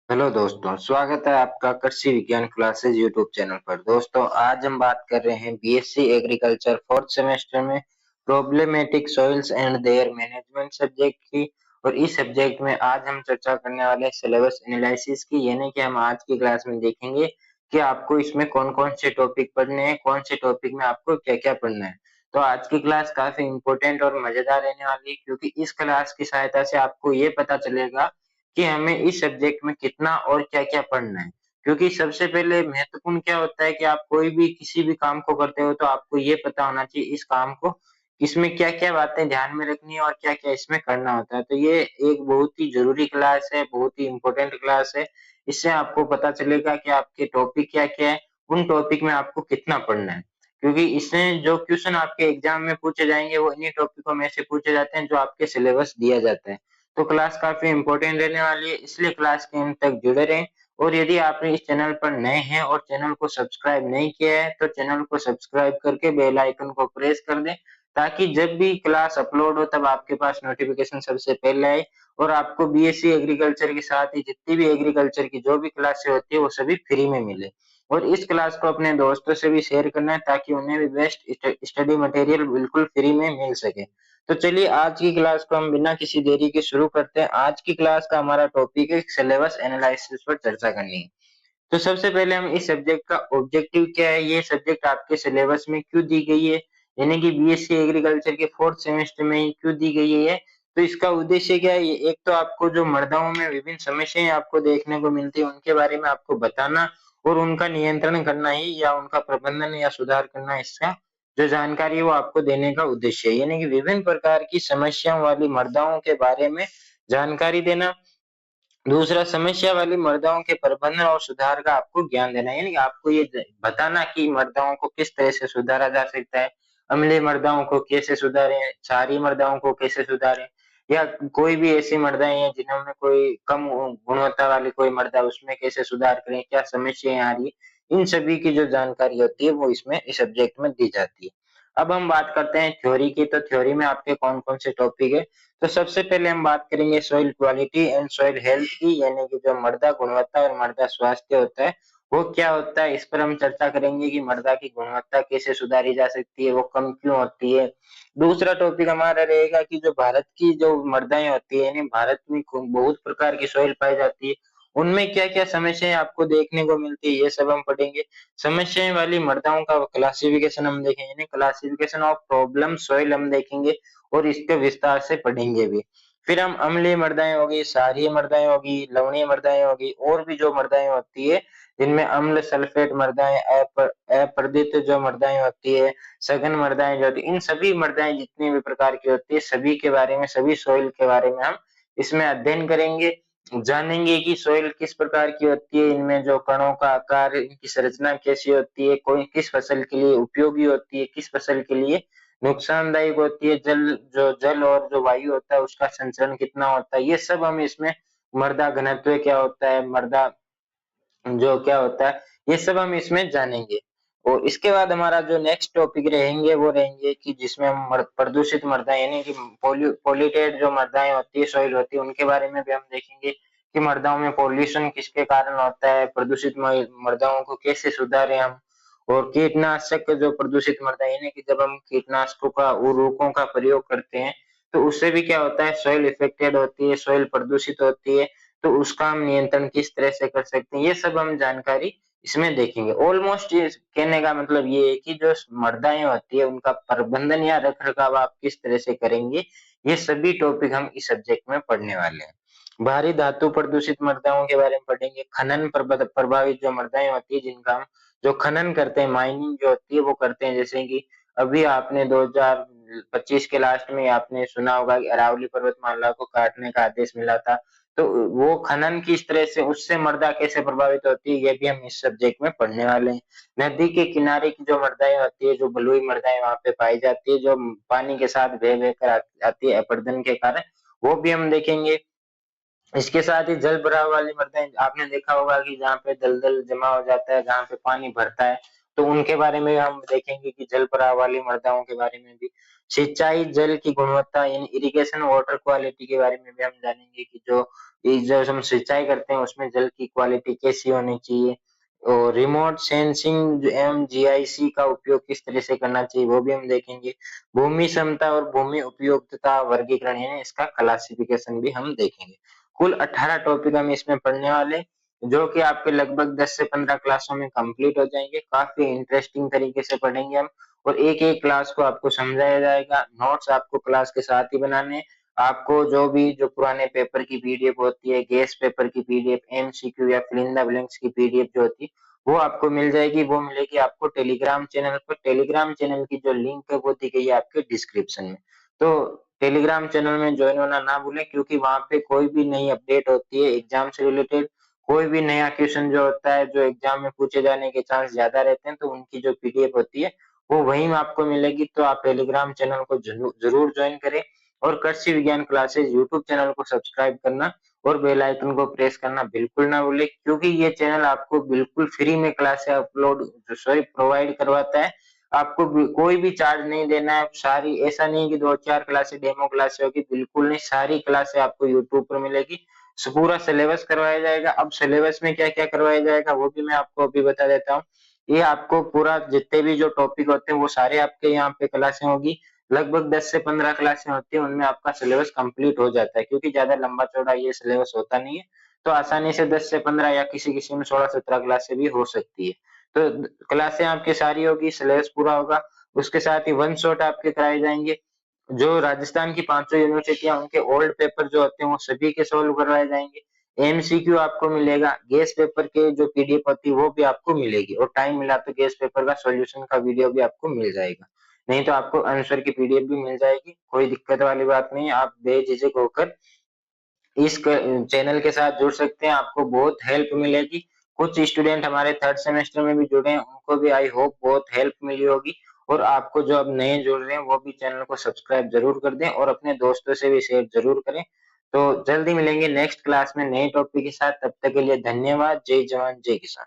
Hello दोस्तों, स्वागत है आपका कृषि विज्ञान क्लासेज यूट्यूब चैनल पर। दोस्तों, आज हम बात कर रहे हैं बीएससी एग्रीकल्चर फोर्थ सेमेस्टर में problematic soils and there management subject की। और इस सब्जेक्ट में आज हम चर्चा करने वाले हैं सिलेबस एनालिसिस की, यानी कि हम आज की क्लास में देखेंगे कि आपको इसमें कौन-कौन से टॉपिक पढ़ने हैं, कौन से टॉपिक में आपको क्या-क्या पढ़ना है। तो आज की क्लास काफी इंपॉर्टेंट और मजेदार रहने वाली है, क्योंकि इस क्लास की सहायता से आपको ये पता चलेगा कि हमें इस सब्जेक्ट में कितना और क्या-क्या पढ़ना है। क्योंकि सबसे पहले महत्वपूर्ण क्या होता है कि आप कोई भी किसी भी काम को करते हो तो आपको ये पता होना चाहिए इस काम को इसमें क्या-क्या बातें ध्यान में रखनी है और क्या-क्या इसमें करना होता है। तो ये एक बहुत ही ज़रूरी क्लास है, बहुत ही इम्पोर्टेंट क्लास है। इससे आपको पता चलेगा कि आपके टॉपिक क्या-क्या है, उन टॉपिक में आपको कितना पढ़ना है। क्योंकि इसमें जो क्वेश्चन आपके एग्ज़ाम में पूछे जाएँगे वो इन्हीं टॉपिकों में से पूछे जाते हैं जो आपके सिलेबस दिया जाता है। तो क्लास काफ़ी इम्पोर्टेंट रहने वाली है, इसलिए क्लास के अंत तक जुड़े रहें। और यदि आपने इस चैनल पर नए हैं और चैनल को सब्सक्राइब नहीं किया है, तो चैनल को सब्सक्राइब करके बेल आइकन को प्रेस कर दें, ताकि जब भी क्लास अपलोड हो तब आपके पास नोटिफ़िकेशन सबसे पहले आए और आपको बीएससी एग्रीकल्चर के साथ ही जितनी भी एग्रीकल्चर की जो भी क्लासें होती है, वो सभी फ्री में मिले। और इस क्लास को अपने दोस्तों से भी शेयर करना है, ताकि उन्हें भी बेस्ट स्टडी मटेरियल बिल्कुल फ्री में मिल सके। तो चलिए आज की क्लास को हम बिना किसी देरी के शुरू करते हैं। आज की क्लास का हमारा टॉपिक है सिलेबस एनालिसिस पर चर्चा करनी है। तो सबसे पहले हम इस सब्जेक्ट का ऑब्जेक्टिव क्या है, ये सब्जेक्ट आपके सिलेबस में क्यों दी गई है, यानी कि बीएससी एग्रीकल्चर के फोर्थ सेमेस्टर में ही क्यों दी गई है। तो इसका उद्देश्य क्या है, एक तो आपको जो मृदाओं में विभिन्न समस्याएं आपको देखने को मिलती है उनके बारे में आपको बताना और उनका नियंत्रण करना ही या उनका प्रबंधन या सुधार करना, इसका जो जानकारी है वो आपको देने का उद्देश्य है। यानी कि विभिन्न प्रकार की समस्याओं वाली मृदाओं के बारे में जानकारी देना। दूसरा, समस्या वाली मृदाओं के प्रबंधन और सुधार का आपको ज्ञान देना, यानी कि आपको ये बताना कि मृदाओं को किस तरह से सुधारा जा सकता है, अम्लीय मृदाओं को कैसे सुधारें, क्षारीय मृदाओं को कैसे सुधारें, या कोई भी ऐसी मृदाएं हैं जिनमें कोई कम गुणवत्ता वाली कोई मृदा, उसमें कैसे सुधार करें, क्या समस्याएं आ रही है, इन सभी की जो जानकारी होती है वो इसमें इस सब्जेक्ट में दी जाती है। अब हम बात करते हैं थ्योरी की। तो थ्योरी में आपके कौन कौन से टॉपिक है। तो सबसे पहले हम बात करेंगे soil quality and soil health की, यानी कि जो मृदा गुणवत्ता और मृदा स्वास्थ्य होता है वो क्या होता है, इस पर हम चर्चा करेंगे कि मृदा की गुणवत्ता कैसे सुधारी जा सकती है, वो कम क्यों होती है। दूसरा टॉपिक हमारा रहेगा कि जो भारत की जो मृदाएं होती है, यानी भारत में बहुत प्रकार की सॉइल पाई जाती है, उनमें क्या क्या समस्याएं आपको देखने को मिलती है, ये सब हम पढ़ेंगे। समस्याएं वाली मृदाओं का क्लासिफिकेशन हम देखेंगे, यानी क्लासिफिकेशन ऑफ प्रॉब्लम सॉइल हम देखेंगे और इसके विस्तार से पढ़ेंगे भी। फिर हम अम्लीय मृदाएं होगी, क्षारीय मृदाएं होगी, लवणीय मृदाएं होगी, और भी जो मृदाएं होती है जिनमें अम्ल सल्फेट मृदाएं, अपर्दित जो मृदाएं होती है, सघन मृदाएं जो होती है, इन सभी मृदाएं जितनी भी प्रकार की होती है सभी के बारे में, सभी सॉइल के बारे में हम इसमें अध्ययन करेंगे। जानेंगे कि सॉइल किस प्रकार की होती है, इनमें जो कणों का आकार, इनकी संरचना कैसी होती है, कोई किस फसल के लिए उपयोगी होती है, किस फसल के लिए नुकसानदायक होती है, जल और जो वायु होता है उसका संचरण कितना होता है, ये सब हम इसमें, मृदा घनत्व क्या होता है, मृदा जो क्या होता है, ये सब हम इसमें जानेंगे। और इसके बाद हमारा जो नेक्स्ट टॉपिक रहेंगे वो रहेंगे कि जिसमें हम प्रदूषित मृदा, यानी कि पॉल्यूटेड जो मृदाएं होती है, सॉइल होती है, उनके बारे में भी हम देखेंगे कि मृदाओं में पॉल्यूशन किसके कारण होता है, प्रदूषित मृदाओं को कैसे सुधारें हम। और कीटनाशक जो प्रदूषित मृदा, यानी कि जब हम कीटनाशकों का उर्वरकों का प्रयोग करते हैं तो उससे भी क्या होता है, सॉइल इफेक्टेड होती है, सॉइल प्रदूषित होती है। तो उसका हम नियंत्रण किस तरह से कर सकते हैं, ये सब हम जानकारी इसमें देखेंगे। ऑलमोस्ट ये कहने का मतलब ये है कि जो मृदाएं होती है उनका प्रबंधन या रख रखाव आप किस तरह से करेंगे, ये सभी टॉपिक हम इस सब्जेक्ट में पढ़ने वाले हैं। भारी धातु प्रदूषित मृदाओं के बारे में पढ़ेंगे। खनन प्रभावित जो मृदाएं होती है, जिनका हम जो खनन करते हैं, माइनिंग जो होती है वो करते हैं, जैसे कि अभी आपने 2025 के लास्ट में आपने सुना होगा कि अरावली पर्वतमाला को काटने का आदेश मिला था। तो वो खनन किस तरह से, उससे मृदा कैसे प्रभावित होती है, ये भी हम इस सब्जेक्ट में पढ़ने वाले हैं। नदी के किनारे की जो मृदाएं होती है, जो बलुई मृदाएं वहां पे पाई जाती है, जो पानी के साथ बह बह कर आती है अपरदन के कारण, वो भी हम देखेंगे। इसके साथ ही जल भराव वाली मृदाएं आपने देखा होगा कि जहाँ पे दलदल जमा हो जाता है, जहाँ पे पानी भरता है, तो उनके बारे में हम देखेंगे कि जल भराव वाली मृदाओं के बारे में भी। सिंचाई जल की गुणवत्ता यानी इरिगेशन वाटर क्वालिटी के बारे में भी हम जानेंगे कि जो ये जो हम सिंचाई करते हैं उसमें जल की क्वालिटी कैसी होनी चाहिए और रिमोट सेंसिंग एवं जीआईसी का उपयोग किस तरह से करना चाहिए वो भी हम देखेंगे। भूमि क्षमता और भूमि उपयोगिता वर्गीकरण यानी इसका क्लासिफिकेशन भी हम देखेंगे। कुल 18 टॉपिक हम इसमें पढ़ने वाले हैं, जो कि आपके लगभग 10 से 15 क्लासों में कंप्लीट हो जाएंगे। काफी इंटरेस्टिंग तरीके से पढ़ेंगे हम और एक-एक क्लास को आपको समझाया जाएगा। नोट्स आपको क्लास के साथ ही बनाने हैं। आपको जो पुराने पेपर की पीडीएफ होती है, गेस्ट पेपर की पीडीएफ, एमसीक्यू या फिल इन द ब्लैंक्स की पीडीएफ जो होती है, वो आपको मिल जाएगी। वो मिलेगी आपको टेलीग्राम चैनल पर। टेलीग्राम चैनल की जो लिंक है वो दी गई है आपके डिस्क्रिप्शन में। तो टेलीग्राम चैनल में ज्वाइन होना ना भूलें, क्योंकि वहाँ पे कोई भी नई अपडेट होती है एग्जाम से रिलेटेड, कोई भी नया क्वेश्चन जो होता है, जो एग्जाम में पूछे जाने के चांस ज्यादा रहते हैं, तो उनकी जो पीडीएफ होती है वो वहीं में आपको मिलेगी। तो आप टेलीग्राम चैनल को जरूर ज्वाइन करें और कृषि विज्ञान क्लासेस यूट्यूब चैनल को सब्सक्राइब करना और बेल आइकन को प्रेस करना बिल्कुल ना भूलें, क्योंकि ये चैनल आपको बिल्कुल फ्री में क्लासेस अपलोड प्रोवाइड करवाता है। आपको कोई भी चार्ज नहीं देना है। सारी ऐसा नहीं है कि 2-4 क्लासेस डेमो क्लासेस होगी, बिल्कुल नहीं, सारी क्लासेस आपको यूट्यूब पर मिलेगी। पूरा सिलेबस करवाया जाएगा। अब सिलेबस में क्या क्या करवाया जाएगा वो भी मैं आपको अभी बता देता हूँ। ये आपको पूरा जितने भी जो टॉपिक होते हैं वो सारे आपके यहाँ पे क्लासें होगी। लगभग 10 से 15 क्लासें होती हैं, उनमें आपका सिलेबस कंप्लीट हो जाता है, क्योंकि ज्यादा लंबा चौड़ा ये सिलेबस होता नहीं है। तो आसानी से 10 से 15 या किसी किसी में 16-17 क्लासें भी हो सकती है। तो क्लासें आपकी सारी होगी, सिलेबस पूरा होगा। उसके साथ ही वन शॉट आपके कराए जाएंगे। जो राजस्थान की 500 यूनिवर्सिटियां उनके ओल्ड पेपर जो होते हैं वो सभी के सोल्व करवाए जाएंगे। एमसीक्यू आपको मिलेगा। गेस्ट पेपर के जो पीडीएफ होती है वो भी आपको मिलेगी और टाइम मिला तो गेस्ट पेपर का सॉल्यूशन का वीडियो भी आपको मिल जाएगा। नहीं तो आपको आंसर की पीडीएफ भी मिल जाएगी। कोई दिक्कत वाली बात नहीं है, आप बेझिझक होकर इस चैनल के साथ जुड़ सकते हैं। आपको बहुत हेल्प मिलेगी। कुछ स्टूडेंट हमारे थर्ड सेमेस्टर में भी जुड़े हैं, उनको भी आई होप बहुत हेल्प मिली होगी। और आपको जो अब नए जुड़ रहे हैं वो भी चैनल को सब्सक्राइब जरूर कर दें और अपने दोस्तों से भी शेयर जरूर करें। तो जल्दी मिलेंगे नेक्स्ट क्लास में नए टॉपिक के साथ। तब तक के लिए धन्यवाद। जय जवान जय किसान।